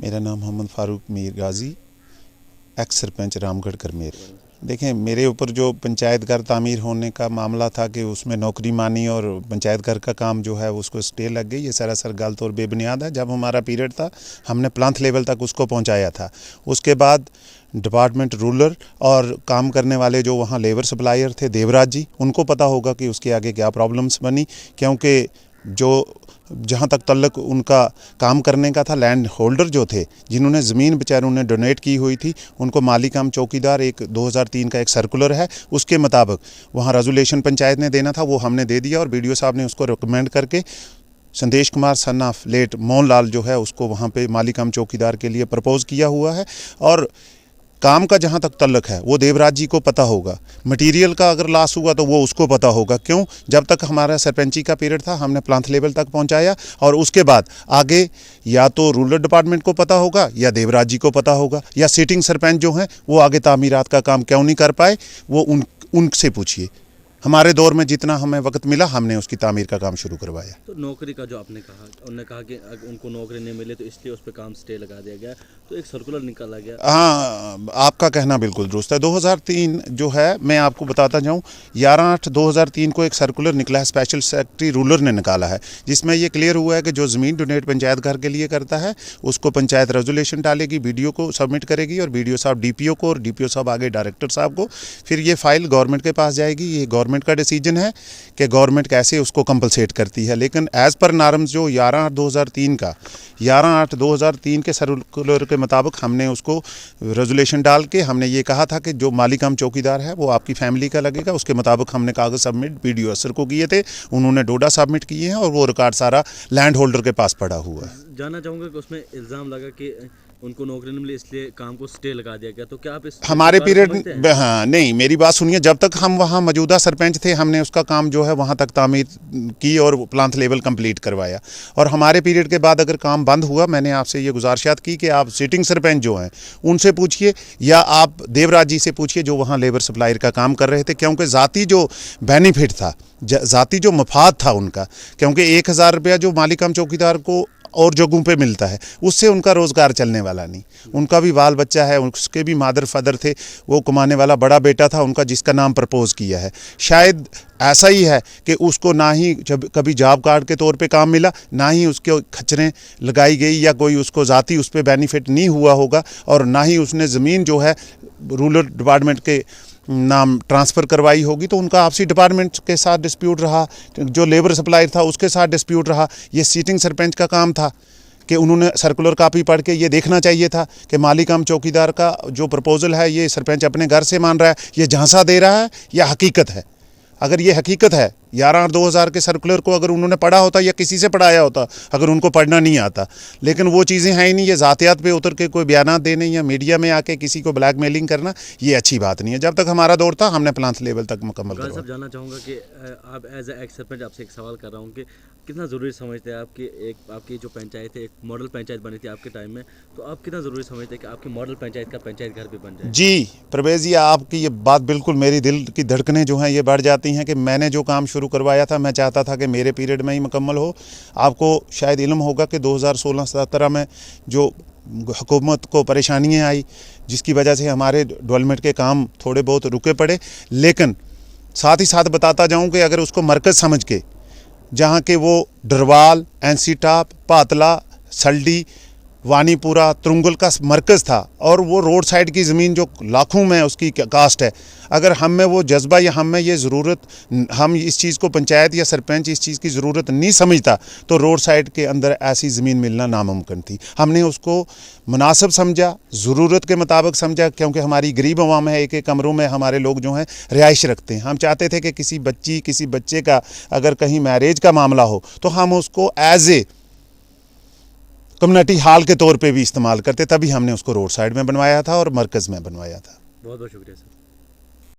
मेरा नाम मोहम्मद फ़ारूक मीर गाज़ी, एक्स सरपंच रामगढ़ करमेर। देखें, मेरे ऊपर जो पंचायत घर तामीर होने का मामला था कि उसमें नौकरी मानी और पंचायत घर का काम जो है उसको स्टे लग गई, ये सरासर गलत और बेबुनियाद है। जब हमारा पीरियड था हमने प्लांथ लेवल तक उसको पहुंचाया था। उसके बाद डिपार्टमेंट रूरल और काम करने वाले जो वहाँ लेबर सप्लायर थे देवराज जी, उनको पता होगा कि उसके आगे क्या प्रॉब्लम्स बनी, क्योंकि जो जहाँ तक तल्लक उनका काम करने का था, लैंड होल्डर जो थे जिन्होंने ज़मीन बेचारों ने डोनेट की हुई थी, उनको माली काम चौकीदार एक 2003 का एक सर्कुलर है, उसके मुताबिक वहाँ रेजोल्यूशन पंचायत ने देना था, वो हमने दे दिया और बीडीओ साहब ने उसको रिकमेंड करके Sandesh Kumar son of late Mohan Lal जो है उसको वहाँ पे माली काम चौकीदार के लिए प्रपोज़ किया हुआ है। और काम का जहाँ तक तल्लक है वो देवराज जी को पता होगा, मटेरियल का अगर लॉस हुआ तो वो उसको पता होगा। क्यों? जब तक हमारा सरपंची का पीरियड था हमने प्लांथ लेवल तक पहुँचाया और उसके बाद आगे या तो रूरल डिपार्टमेंट को पता होगा या देवराज जी को पता होगा या सिटिंग सरपंच जो हैं वो आगे तामीरात का काम क्यों नहीं कर पाए, वो उनसे पूछिए। हमारे दौर में जितना हमें वक्त मिला हमने उसकी तामीर का काम शुरू करवाया। तो नौकरी का जो आपने कहा, उन्होंने कहा कि उनको नौकरी नहीं मिले तो इसलिए उस पर काम स्टे लगा दिया गया, तो एक सर्कुलर निकाला गया। हाँ, आपका कहना बिल्कुल दुरुस्त है। 2003 जो है, मैं आपको बताता जाऊँ, 11/8/2003 को एक सर्कुलर निकला है, स्पेशल सेक्रेटरी रूरल ने निकाला है, जिसमें ये क्लियर हुआ है कि जो ज़मीन डोनेट पंचायत घर के लिए करता है उसको पंचायत रेजोल्यूशन डालेगी, बीडीओ को सबमिट करेगी और बीडीओ साहब डीपीओ को और डीपीओ साहब आगे डायरेक्टर साहब को, फिर ये फाइल गवर्नमेंट के पास जाएगी। ये गवर्नमेंट का डिसीजन है कि गवर्नमेंट कैसे उसको कंपलसेट करती है। लेकिन एज़ पर नॉर्म्स जो 11/8/2003 के सर्कुलर के मुताबिक हमने उसको रेजोल्यूशन डाल के हमने ये कहा था कि जो माली काम चौकीदार है वो आपकी फैमिली का लगेगा। उसके मुताबिक हमने कागज़ सबमिट बीडीओ असर को किए थे, उन्होंने डोडा सबमिट किए हैं और वो रिकॉर्ड सारा लैंड होल्डर के पास पड़ा हुआ है। जानना चाहूँगा कि उसमें इल्ज़ाम लगा कि उनको नौकरी नहीं मिली इसलिए काम को स्टे लगा दिया गया, तो क्या आप इस हमारे पीरियड, हाँ नहीं, मेरी बात सुनिए, जब तक हम वहाँ मौजूदा सरपंच थे हमने उसका काम जो है वहाँ तक तामीर की और प्लांथ लेवल कंप्लीट करवाया। और हमारे पीरियड के बाद अगर काम बंद हुआ, मैंने आपसे ये गुजारिशात की कि आप सिटिंग सरपंच जो हैं उनसे पूछिए या आप देवराज जी से पूछिए जो वहाँ लेबर सप्लायर का काम कर रहे थे, क्योंकि ज़ाती जो बेनिफिट था, ज़ाती जो मफाद था उनका, क्योंकि 1000 रुपया जो माली काम चौकीदार को और जगहों पे मिलता है उससे उनका रोज़गार चलने वाला नहीं। उनका भी बाल बच्चा है, उसके भी मादर फादर थे, वो कमाने वाला बड़ा बेटा था उनका जिसका नाम प्रपोज़ किया है। शायद ऐसा ही है कि उसको ना ही जब कभी जॉब कार्ड के तौर पे काम मिला, ना ही उसके खच्चरें लगाई गई या कोई उसको ज़ाती उस पर बेनिफिट नहीं हुआ होगा, और ना ही उसने ज़मीन जो है रूरल डिपार्टमेंट के नाम ट्रांसफ़र करवाई होगी। तो उनका आपसी डिपार्टमेंट के साथ डिस्प्यूट रहा, जो लेबर सप्लायर था उसके साथ डिस्प्यूट रहा। ये सीटिंग सरपंच का काम था कि उन्होंने सर्कुलर कापी पढ़ के ये देखना चाहिए था कि माली काम चौकीदार का जो प्रपोज़ल है ये सरपंच अपने घर से मान रहा है, ये झांसा दे रहा है या हकीकत है। अगर ये हकीकत है, 11/8/2000 के सर्कुलर को अगर उन्होंने पढ़ा होता या किसी से पढ़ाया होता, अगर उनको पढ़ना नहीं आता, लेकिन वो चीज़ें हैं ही नहीं। ये ज़ातियात पे उतर के कोई बयानात देने या मीडिया में आके किसी को ब्लैकमेलिंग करना, ये अच्छी बात नहीं है। जब तक हमारा दौर था हमने प्लांथ लेवल तक मुकम्मल करवाया। साहब, जानना चाहूँगा कि आप एज ए एक्स सरपंच आपसे एक सवाल कर रहा हूँ कि कितना ज़रूरी समझते हैं आपकी जो पंचायत है, एक मॉडल पंचायत बनी थी आपके टाइम में, तो आप कितना ज़रूरी समझते हैं कि आपकी मॉडल पंचायत का पंचायत घर भी बन जाए? जी प्रवेश जी, आपकी ये बात बिल्कुल मेरी दिल की धड़कनें जो हैं ये बढ़ जाती हैं कि मैंने जो काम शुरू करवाया था मैं चाहता था कि मेरे पीरियड में ही मुकम्मल हो। आपको शायद इल्म होगा कि 2016-17 में जो हुकूमत को परेशानियाँ आई जिसकी वजह से हमारे डेवलपमेंट के काम थोड़े बहुत रुके पड़े, लेकिन साथ ही साथ बताता जाऊँ कि अगर उसको मरकज़ समझ के, जहाँ के वो डरवाल, एनसी-टॉप, पातला, सल्डी, वानीपुरा, तुरंगल का मरकज़ था और वो रोड साइड की ज़मीन जो लाखों में उसकी कास्ट है, अगर हम में वो जज्बा या हम में ये ज़रूरत, हम इस चीज़ को पंचायत या सरपंच इस चीज़ की ज़रूरत नहीं समझता, तो रोड साइड के अंदर ऐसी ज़मीन मिलना नामुमकिन थी। हमने उसको मुनासिब समझा, ज़रूरत के मुताबिक समझा, क्योंकि हमारी गरीब अवाम है, एक एक कमरों में हमारे लोग जो हैं रिहाइश रखते हैं। हम चाहते थे कि किसी बच्चे का अगर कहीं मैरिज का मामला हो तो हम उसको एज ए कम्युनिटी हॉल के तौर पे भी इस्तेमाल करते, तभी हमने उसको रोड साइड में बनवाया था और मरकज़ में बनवाया था। बहुत बहुत शुक्रिया सर।